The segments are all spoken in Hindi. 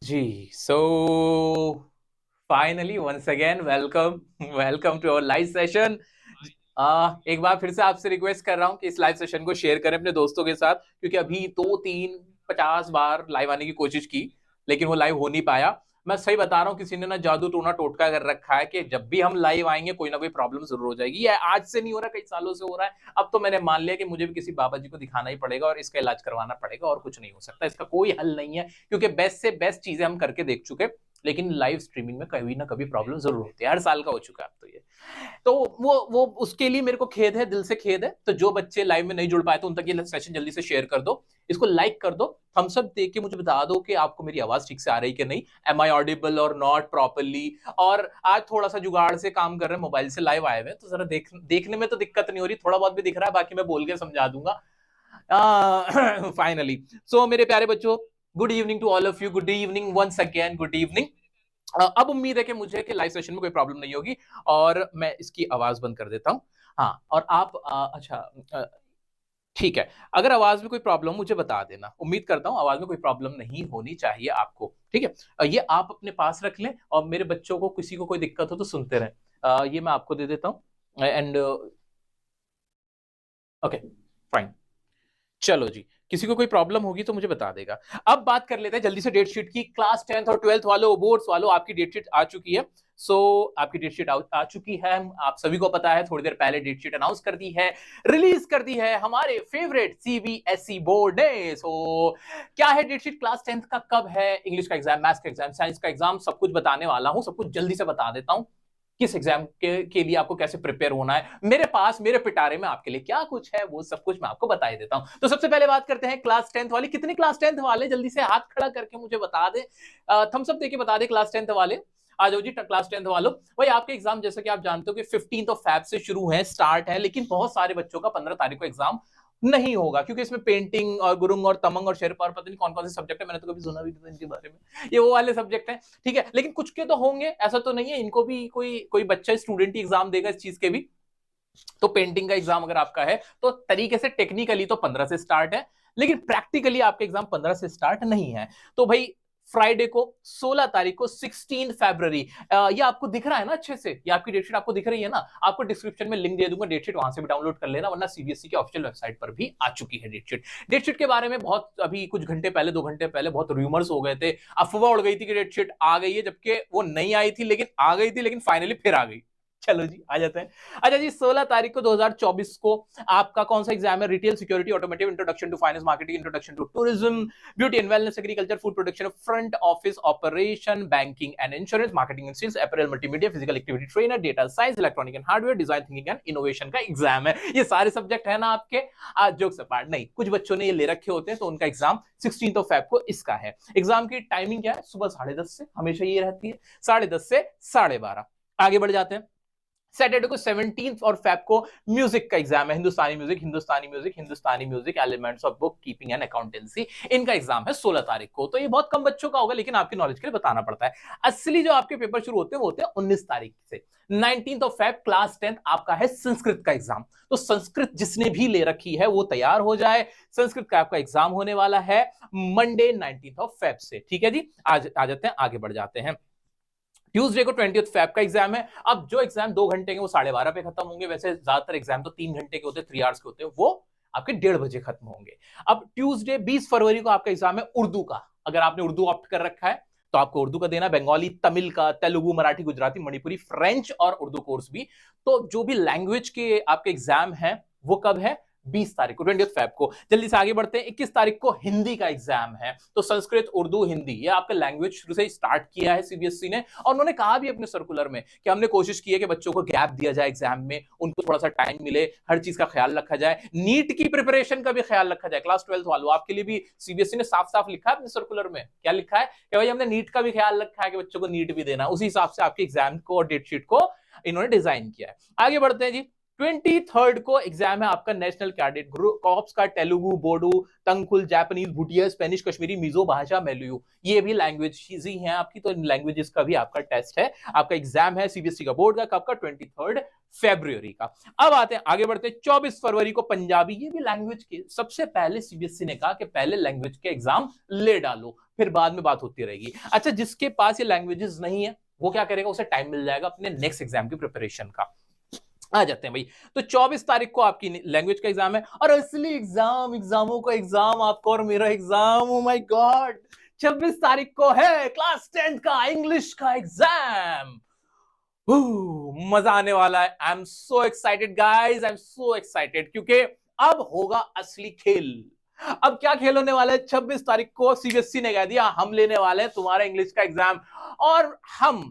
Ji, so finally once again welcome welcome to our live session. एक बार फिर से आपसे रिक्वेस्ट कर रहा हूँ कि इस लाइव सेशन को शेयर करें अपने दोस्तों के साथ, क्योंकि अभी 2, 3, 50 बार लाइव आने की कोशिश की, लेकिन वो लाइव हो नहीं पाया। मैं सही बता रहा हूँ, किसी ने ना जादू टोना टोटका कर रखा है कि जब भी हम लाइव आएंगे कोई ना कोई प्रॉब्लम जरूर हो जाएगी। ये आज से नहीं हो रहा, कई सालों से हो रहा है। अब तो मैंने मान लिया कि मुझे भी किसी बाबा जी को दिखाना ही पड़ेगा और इसका इलाज करवाना पड़ेगा, और कुछ नहीं हो सकता, इसका कोई हल नहीं है, क्योंकि बेस्ट से बेस्ट चीजें हम करके देख चुके। लेकिन लाइव स्ट्रीमिंग में कभी ना कभी प्रॉब्लम जरूर होती है, हर साल का हो चुका है अब तो ये। तो वो उसके लिए मेरे को खेद है, दिल से खेद है। तो जो बच्चे लाइव में नहीं जुड़ पाए तो उन तक ये सेशन जल्दी से शेयर कर दो, इसको लाइक कर दो, थम्स अप देके मुझे बता दो कि आपको मेरी आवाज ठीक से आ रही कि नहीं, एम आई ऑडिबल और नॉट प्रॉपरली। और आज थोड़ा सा जुगाड़ से काम कर रहे हैं, मोबाइल से लाइव आए हुए हैं, तो जरा देखने में तो दिक्कत नहीं हो रही, थोड़ा बहुत भी दिख रहा है, बाकी मैं बोल के समझा दूंगा। फाइनली सो मेरे प्यारे बच्चों, good evening to all of you, good evening once again, good evening. अब उम्मीद है कि मुझे कि लाइव सेशन में कोई प्रॉब्लम नहीं होगी, और मैं इसकी आवाज बंद कर देता हूं। हाँ, और आप अच्छा, अ, ठीक है। अगर आवाज में कोई प्रॉब्लम मुझे बता देना, उम्मीद करता हूं आवाज में कोई प्रॉब्लम नहीं होनी चाहिए आपको, ठीक है। ये आप अपने पास रख लें, और मेरे बच्चों को किसी को कोई दिक्कत हो तो सुनते रहें। ये मैं आपको दे देता हूँ, एंड ओके, फाइन। चलो जी, किसी को कोई प्रॉब्लम होगी तो मुझे बता देगा। अब बात कर लेते हैं जल्दी से डेट शीट की। क्लास 10th और 12th वालों, बोर्ड्स वालों, आपकी डेट शीट आ चुकी है। सो आपकी डेट शीट आ चुकी है, आप सभी को पता है, थोड़ी देर पहले डेट शीट अनाउंस कर दी है, रिलीज कर दी है हमारे फेवरेट सीबीएसई बोर्ड ने। सो क्या है डेट शीट, क्लास 10th का कब है, इंग्लिश का एग्जाम, मैथ्स का एग्जाम, साइंस का एग्जाम, सब कुछ बताने वाला हूं। सब कुछ जल्दी से बता देता हूं, किस एग्जाम के लिए आपको कैसे प्रिपेयर होना है। मेरे पास, मेरे पिटारे में आपके लिए क्या कुछ है, वो सब कुछ मैं आपको बता ही देता हूं। तो सबसे पहले बात करते हैं क्लास 10th वाली। कितने क्लास 10th वाले जल्दी से हाथ खड़ा करके मुझे बता दे, थम्स अप देके बता दे क्लास 10th वाले। आ जाओ जी क्लास 10th वालों। भाई आपके एग्जाम जैसे कि आप जानते हो कि 15 से शुरू है, स्टार्ट है, लेकिन बहुत सारे बच्चों का 15 तारीख को एग्जाम नहीं होगा, क्योंकि इसमें पेंटिंग और गुरुंग और तमंग और शेरपा और पता नहीं कौन कौन से सब्जेक्ट है, मैंने तो कभी सुना भी नहीं इनके बारे में। ये वो वाले सब्जेक्ट हैं, ठीक है, लेकिन कुछ के तो होंगे, ऐसा तो नहीं है, इनको भी कोई कोई बच्चा स्टूडेंट ही एग्जाम देगा इस चीज के भी। तो पेंटिंग का एग्जाम अगर आपका है तो तरीके से टेक्निकली तो 15 से स्टार्ट है, लेकिन प्रैक्टिकली आपके एग्जाम 15 से स्टार्ट नहीं है। तो भाई फ्राइडे को 16 तारीख को 16 फरवरी, ये आपको दिख रहा है ना अच्छे से, ये आपकी डेटशीट आपको दिख रही है ना। आपको डिस्क्रिप्शन में लिंक दे दूंगा, डेटशीट वहां से भी डाउनलोड कर लेना, वरना सीबीएसई की ऑफिशियल वेबसाइट पर भी आ चुकी है डेटशीट। डेटशीट के बारे में बहुत अभी कुछ घंटे पहले, 2 घंटे पहले बहुत रूमर्स हो गए थे, अफवाह उड़ गई थी कि डेटशीट आ गई है, जबकि वो नहीं आई थी, लेकिन आ गई थी, लेकिन फाइनली फिर आ गई। चलो जी, आ जाते हैं। अच्छा जी, 16 तारीख को 2024 को आपका कौन सा एग्जाम है, retail security automotive, introduction to finance marketing, introduction to tourism, beauty and wellness, agriculture, food production, front office operation, banking and insurance, marketing and sales, apparel, multimedia, physical activity trainer, data science, electronic and hardware, design thinking and innovation का एग्जाम है। ये सारे सब्जेक्ट है ना आपके। आज जोक से पार्ट नहीं, कुछ बच्चों ने ये ले रखे होते हैं, तो उनका एग्जाम 16 को इसका है। एग्जाम की टाइमिंग क्या है, सुबह 10:30 से हमेशा ये रहती है, 10:30 से 12:30। आगे बढ़ जाते हैं। सैटरडे को 17 और फेब को म्यूजिक का एग्जाम है, Hindustani music, Hindustani music, Hindustani music, elements of book keeping and accountancy, इनका एग्जाम है 16 तारीख को। तो ये बहुत कम बच्चों का होगा, लेकिन आपकी नॉलेज के लिए बताना पड़ता है। असली जो आपके पेपर शुरू होते हैं वो होते हैं 19 तारीख से। 19 फेब क्लास 10 आपका है संस्कृत का एग्जाम। तो संस्कृत जिसने भी ले रखी है वो तैयार हो जाए, संस्कृत का आपका एग्जाम होने वाला है मंडे 19 फेब से, ठीक है जी। आज आ जाते हैं, आगे बढ़ जाते हैं। ट्यूसडे को 20 फेब का एग्जाम है। अब जो एग्जाम 2 घंटे के वो 12:30 पे खत्म होंगे, वैसे ज्यादातर एग्जाम तो 3 घंटे के होते हैं, 3 आवर्स के होते हैं, वो आपके 1:30 बजे खत्म होंगे। अब ट्यूसडे 20 फरवरी को आपका एग्जाम है उर्दू का। अगर आपने उर्दू ऑप्ट कर रखा है तो आपको उर्दू का देना, बंगाली, तमिल का, तेलुगु, मराठी, गुजराती, मणिपुरी, फ्रेंच और उर्दू कोर्स भी। तो जो भी लैंग्वेज के आपके एग्जाम है वो कब है, 20 तारीख को, 20 फेब को। जल्दी से आगे बढ़ते हैं। 21 तारीख को हिंदी का एग्जाम है। तो संस्कृत, उर्दू, हिंदी, ये आपका लैंग्वेज शुरू से स्टार्ट किया है सीबीएसई ने, और उन्होंने कहा भी अपने सर्कुलर में कि हमने कोशिश की है कि बच्चों को गैप दिया जाए एग्जाम में, उनको थोड़ा सा टाइम मिले, हर चीज का ख्याल रखा जाए, नीट की प्रिपरेशन का भी ख्याल रखा जाए। क्लास 12 वालों, आपके लिए भी सीबीएसई ने साफ साफ लिखा है अपने सर्कुलर में, क्या लिखा है कि भाई हमने नीट का भी ख्याल रखा है कि बच्चों को नीट भी देना, उसी हिसाब से आपके एग्जाम को और डेटशीट को इन्होंने डिजाइन किया है। आगे बढ़ते हैं जी। 23 को एग्जाम है आपका नेशनल कैडेट कॉर्प्स का, तेलुगु, बोडो, तंकुल, जापानीज, भूटिया, स्पेनिश, कश्मीरी, मिजो भाषा, मेलुयू, ये भी लैंग्वेज ही हैं आपकी। तो इन लैंग्वेजेस का भी आपका टेस्ट है, आपका एग्जाम है सीबीएसई का बोर्ड का, कब का? 23 फरवरी का। अब आते हैं आगे बढ़ते हैं 24 फरवरी को पंजाबी, ये भी लैंग्वेज के सबसे पहले सीबीएसई ने कहा कि पहले लैंग्वेज के एग्जाम ले डालो, फिर बाद में बात होती रहेगी। अच्छा, जिसके पास ये लैंग्वेजेस नहीं है वो क्या करेगा? उसे टाइम मिल जाएगा अपने नेक्स्ट एग्जाम की प्रिपरेशन का। आ जाते हैं भाई, तो 24 तारीख को आपकी लैंग्वेज का एग्जाम है, और असली एग्जाम, एग्जामों का एग्जाम आपका और मेरा एग्जाम, ओ माय गॉड, 26 तारीख को है क्लास 10 का इंग्लिश का एग्जाम। मजा आने वाला है। I am so excited guys, I am so excited, क्योंकि अब होगा असली खेल। अब क्या खेल होने वाला है? 26 तारीख को सीबीएसई ने कह दिया हम लेने वाले हैं तुम्हारा इंग्लिश का एग्जाम, और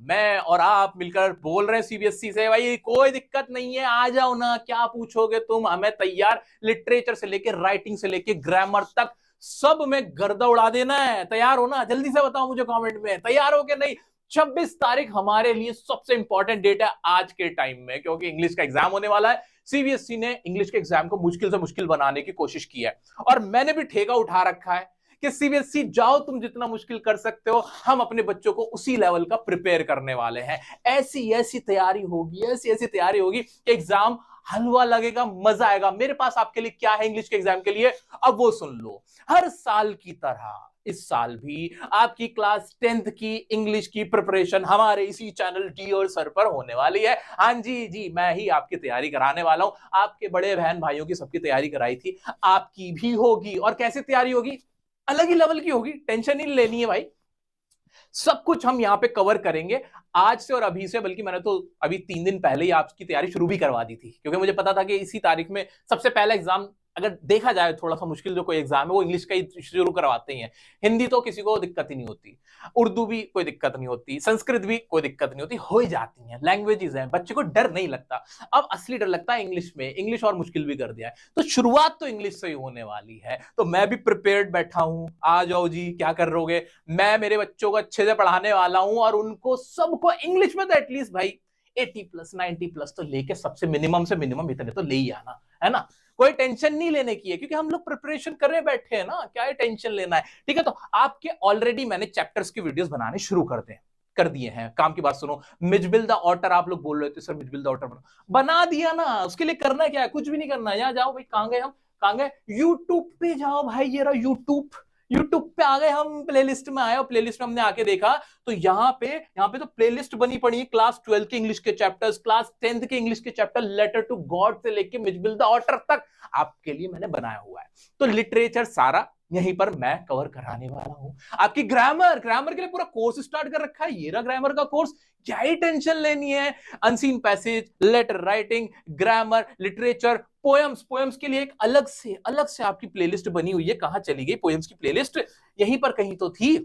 मैं और आप मिलकर बोल रहे हैं सीबीएसई से, भाई कोई दिक्कत नहीं है, आ जाओ ना, क्या पूछोगे तुम, हमें तैयार, लिटरेचर से लेके राइटिंग से लेके ग्रामर तक सब में गर्दा उड़ा देना है। तैयार हो ना? जल्दी से बताओ मुझे कमेंट में, तैयार हो कि नहीं? 26 तारीख हमारे लिए सबसे इंपॉर्टेंट डेट है आज के टाइम में, क्योंकि इंग्लिश का एग्जाम होने वाला है। सीबीएसई ने इंग्लिश के एग्जाम को मुश्किल से मुश्किल बनाने की कोशिश की है, और मैंने भी ठेका उठा रखा है कि सीबीएसई जाओ, तुम जितना मुश्किल कर सकते हो, हम अपने बच्चों को उसी लेवल का प्रिपेयर करने वाले हैं। ऐसी ऐसी तैयारी होगी, ऐसी ऐसी तैयारी होगी कि एग्जाम हलवा लगेगा, मजा आएगा। मेरे पास आपके लिए क्या है इंग्लिश के एग्जाम के लिए, अब वो सुन लो। हर साल की तरह इस साल भी आपकी क्लास 10th की इंग्लिश की प्रिपरेशन हमारे इसी चैनल डी और सर पर होने वाली है। हाँ जी, मैं ही आपकी तैयारी कराने वाला हूं। आपके बड़े बहन भाइयों की सबकी तैयारी कराई थी, आपकी भी होगी। और कैसे तैयारी होगी? अलग ही लेवल की होगी, टेंशन ही लेनी है भाई। सब कुछ हम यहां पे कवर करेंगे आज से और अभी से, बल्कि मैंने तो अभी 3 दिन पहले ही आपकी तैयारी शुरू भी करवा दी थी, क्योंकि मुझे पता था कि इसी तारीख में सबसे पहला एग्जाम, अगर देखा जाए थोड़ा सा मुश्किल जो कोई एग्जाम है, वो इंग्लिश का ही शुरू करवाते ही हैं। हिंदी तो किसी को दिक्कत ही नहीं होती, उर्दू भी कोई दिक्कत नहीं होती, संस्कृत भी कोई दिक्कत नहीं होती, हो ही जाती हैं, लैंग्वेजेस हैं, बच्चे को डर नहीं लगता। अब असली डर लगता है इंग्लिश में, इंग्लिश और मुश्किल भी कर दिया है। तो शुरुआत तो इंग्लिश से ही होने वाली है, तो मैं भी प्रिपेयर्ड बैठा हूं। आ जाओ जी, क्या कर रहोगे? मैं मेरे बच्चों को अच्छे से पढ़ाने वाला हूं, और उनको सबको इंग्लिश में तो एटलीस्ट भाई 80+ 90+ तो लेके, सबसे मिनिमम से मिनिमम इतने तो ले ही आना है ना। कोई टेंशन नहीं लेने की है, क्योंकि हम लोग प्रिपरेशन करे बैठे हैं ना, क्या है टेंशन लेना है? ठीक है, तो आपके ऑलरेडी मैंने चैप्टर्स की वीडियोस बनाने शुरू कर दिए हैं। काम की बात सुनो, मिजबिल द ऑटर आप लोग बोल रहे थे सर, मिजबिल द ऑटर बना दिया ना। उसके लिए करना क्या है? कुछ भी नहीं करना है। यहाँ जाओ भाई, कहां गए हम, कहां गए? यूट्यूब पे जाओ भाई, ये रहा यूट्यूब पे आ गए हम, प्लेलिस्ट में आए, और प्लेलिस्ट में हमने आके देखा तो यहाँ पे तो प्लेलिस्ट बनी पड़ी है क्लास 12 के इंग्लिश के चैप्टर्स, क्लास 10th के इंग्लिश के चैप्टर, लेटर टू गॉड से लेके मिजबिल द ऑटर तक आपके लिए मैंने बनाया हुआ है। तो लिटरेचर सारा यहीं पर मैं कवर कराने वाला हूं। आपकी ग्रामर के लिए पूरा कोर्स स्टार्ट कर रखा है, ये रहा ग्रामर का कोर्स। क्या ही टेंशन लेनी है? Unseen passage, letter writing, grammar, literature, poems के लिए एक अलग से आपकी प्लेलिस्ट बनी हुई है। कहां चली गई पोएम्स की प्लेलिस्ट? यहीं पर कहीं तो थी,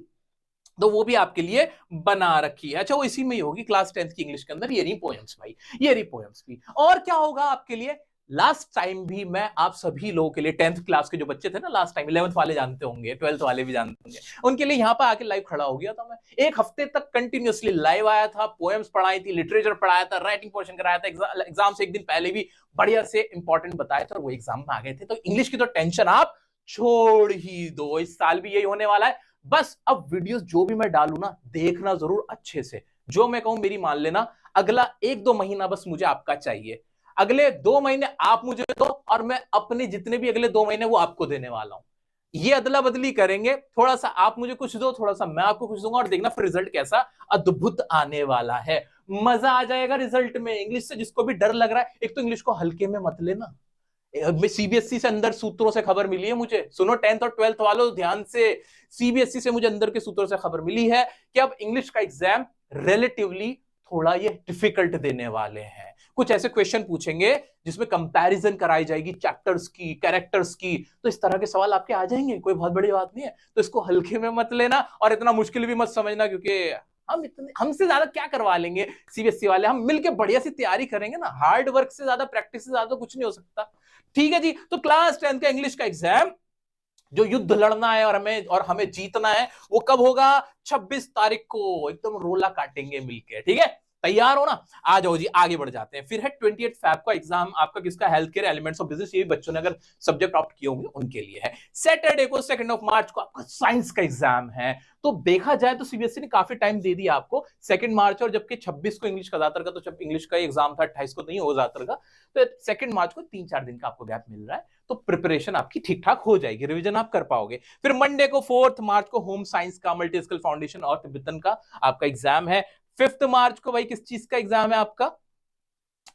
तो वो भी आपके लिए बना रखी है। अच्छा, वो इसी में ही होगी क्लास 10th की इंग्लिश के अंदर। ये रही पोएम्स भाई, ये रही पोएम्स भी। और क्या होगा आपके लिए? लास्ट टाइम भी मैं आप सभी लोगों के लिए, 10th क्लास के जो बच्चे थे ना लास्ट टाइम, 11th वाले जानते होंगे, 12th वाले भी जानते होंगे, उनके लिए यहां पर आके लाइव खड़ा हो गया था मैं। 1 हफ्ते तक कंटिन्यूअसली लाइव आया था, पोएम्स पढ़ाई थी, लिटरेचर पढ़ाया था, राइटिंग पोर्शन कराया था, एग्जाम से 1 दिन पहले भी बढ़िया से इंपॉर्टेंट बताया था, और वो एग्जाम में आ गए थे। तो इंग्लिश की तो टेंशन आप छोड़ ही दो, इस साल भी यही होने वाला है। बस अब वीडियोस जो भी मैं डालू ना, देखना जरूर अच्छे से। जो मैं कहूं मेरी मान लेना। अगला 1-2 महीना बस मुझे आपका चाहिए। अगले 2 महीने आप मुझे दो, और मैं अपने जितने भी अगले 2 महीने वो आपको देने वाला हूं। ये अदला बदली करेंगे, थोड़ा सा आप मुझे कुछ दो, थोड़ा सा मैं आपको कुछ दूंगा, और देखना फिर रिजल्ट कैसा अद्भुत आने वाला है। मजा आ जाएगा रिजल्ट में। इंग्लिश से जिसको भी डर लग रहा है, एक तो इंग्लिश को हल्के में मत लेना। सीबीएसई से अंदर सूत्रों से खबर मिली है मुझे, सुनो 10th और 12th वालों ध्यान से, सीबीएसई से मुझे अंदर के सूत्रों से खबर मिली है कि अब इंग्लिश का एग्जाम रिलेटिवली थोड़ा ये डिफिकल्ट देने वाले हैं। कुछ ऐसे क्वेश्चन पूछेंगे जिसमें कंपैरिजन कराई जाएगी चैप्टर्स की, कैरेक्टर्स की। तो इस तरह के सवाल आपके आ जाएंगे, कोई बहुत बड़ी बात नहीं है। तो इसको हल्के में मत लेना, और इतना मुश्किल भी मत समझना, क्योंकि हमसे ज्यादा क्या करवा लेंगे सीबीएसई वाले। हम मिलके बढ़िया सी तैयारी करेंगे ना। हार्ड वर्क से ज्यादा, प्रैक्टिस से ज्यादा कुछ नहीं हो सकता। ठीक है जी, तो क्लास 10th का इंग्लिश का एग्जाम जो युद्ध लड़ना है और हमें जीतना है, वो कब होगा? 26 तारीख को। एकदम रोला काटेंगे मिलके, ठीक है? तैयार हो ना? आ जाओ जी, आगे बढ़ जाते हैं। फिर है 28 फैब का एग्जाम आपका, किसका? Health care elements of business. ये बच्चों ने अगर सब्जेक्ट ऑप्ट किए होंगे उनके लिए है। सैटरडे को 2 मार्च को आपका साइंस का एग्जाम है। तो देखा जाए तो सीबीएसई ने काफी टाइम दे दिया आपको, 2 मार्च, और जबकि 26 को इंग्लिश का ज्यादातर का, तो जब इंग्लिश का एग्जाम था 28 को नहीं हो ज्यादातर का, तो 2 मार्च को 3-4 दिन का आपको गैप मिल रहा है। तो प्रिपरेशन आपकी ठीक ठाक हो जाएगी, रिवीजन आप कर पाओगे। फिर मंडे को 4 मार्च को होम साइंस का, मल्टी स्किल फाउंडेशन और तिब्बतन का आपका एग्जाम है। 5 मार्च को भाई किस चीज का एग्जाम है आपका?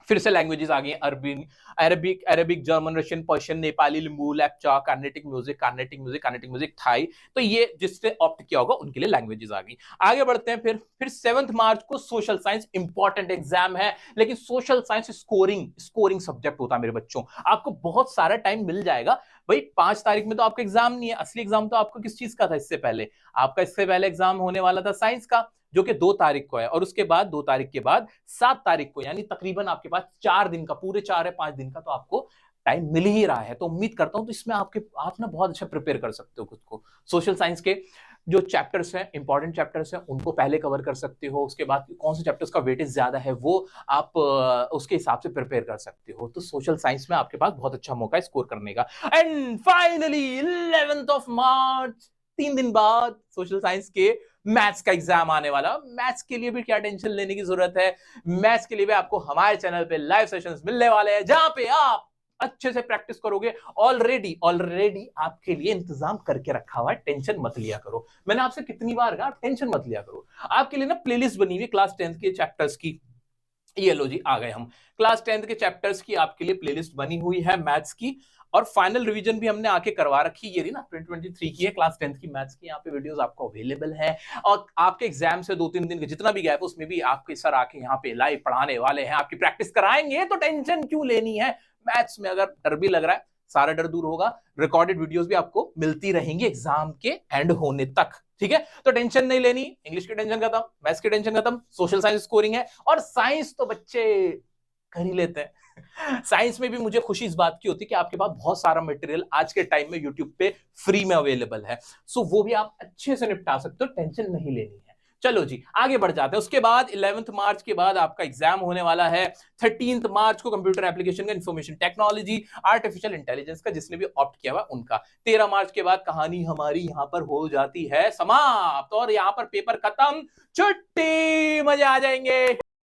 फिर से लैंग्वेजेस आ गई, Arabic Arabic, German, Russian, Persian, Nepali, Limbu, Lepcha, Carnatic music, Thai. तो ये जिसने ऑप्ट किया होगा उनके लिए लैंग्वेजेस आ गई। आगे बढ़ते हैं। फिर 7 मार्च को सोशल साइंस, इंपॉर्टेंट एग्जाम है, लेकिन सोशल साइंस स्कोरिंग सब्जेक्ट होता है मेरे बच्चों, आपको बहुत सारा टाइम मिल जाएगा। भाई 5 तारीख में तो आपका एग्जाम नहीं है, असली एग्जाम तो आपको किस चीज का था इससे पहले? आपका इससे पहले एग्जाम होने वाला था साइंस का, जो कि 2 तारीख को है, और उसके बाद 2 तारीख के बाद 7 तारीख को, यानी तकरीबन आपके पास 4 दिन का, पूरे 4 या 5 दिन का तो आपको टाइम मिल ही रहा है। तो उम्मीद करता हूं तो इसमें आप ना बहुत अच्छा प्रिपेयर कर सकते हो खुद को। सोशल साइंस के जो चैप्टर्स हैं, इंपॉर्टेंट चैप्टर्स हैं, उनको पहले कवर कर सकते हो। उसके बाद कौन से चैप्टर्स का वेटेज ज्यादा है वो आप उसके हिसाब से प्रिपेयर कर सकते हो। तो सोशल साइंस में आपके पास बहुत अच्छा मौका है स्कोर करने का। एंड फाइनली 11 मार्च, 3 दिन बाद सोशल साइंस के मैथ्स का एग्जाम आने वाला। मैथ्स के लिए भी क्या टेंशन लेने की जरूरत है, मैथ्स के लिए भी आपको हमारे चैनल पे लाइव सेशंस मिलने वाले हैं, जहां पे आप अच्छे से प्रैक्टिस करोगे। ऑलरेडी आपके लिए इंतजाम करके रखा हुआ है, टेंशन मत लिया करो। मैंने आपसे कितनी बार कहा, टेंशन मत लिया करो। आपके लिए ना प्लेलिस्ट बनी हुई क्लास 10th के चैप्टर्स की। ये लो जी, आ गए हम। क्लास 10th के चैप्टर्स की आपके लिए प्लेलिस्ट बनी हुई है मैथ्स की, और फाइनल रिवीजन भी हमने आके करवा रखी। ये रही ना 2023 की है, क्लास 10th की मैथ्स की। यहाँ पे वीडियोस आपको अवेलेबल है, और आपके एग्जाम से 2-3 दिन का जितना भी गैप है उसमें भी आपके सर आके यहाँ पे लाइव पढ़ाने वाले हैं, आपकी प्रैक्टिस कराएंगे। तो टेंशन क्यों लेनी है? मैथ्स में अगर डर भी लग रहा है, सारा डर दूर होगा। रिकॉर्डेड वीडियोस भी आपको मिलती रहेंगी एग्जाम के एंड होने तक, ठीक है? तो टेंशन नहीं लेनी। इंग्लिश की टेंशन खत्म, मैथ्स की टेंशन खत्म, सोशल साइंस स्कोरिंग है, और साइंस तो बच्चे कर ही लेते हैं। साइंस में भी मुझे खुशी इस बात की होती है कि आपके पास बहुत सारा मटेरियल आज के टाइम में यूट्यूब पे फ्री में अवेलेबल है। सो वो भी आप अच्छे से निपटा सकते हो, टेंशन नहीं लेनी है। चलो जी, आगे बढ़ जाते हैं। उसके बाद 11 मार्च के बाद आपका एग्जाम होने वाला है। 13 मार्च को कंप्यूटर एप्लीकेशन का, इंफॉर्मेशन टेक्नोलॉजी, आर्टिफिशियल इंटेलिजेंस का, जिसने भी ऑप्ट किया हुआ उनका। 13 मार्च के बाद कहानी हमारी यहां पर हो जाती है समाप्त, और यहां पर पेपर खत्म, छुट्टी, मजे आ जाएंगे।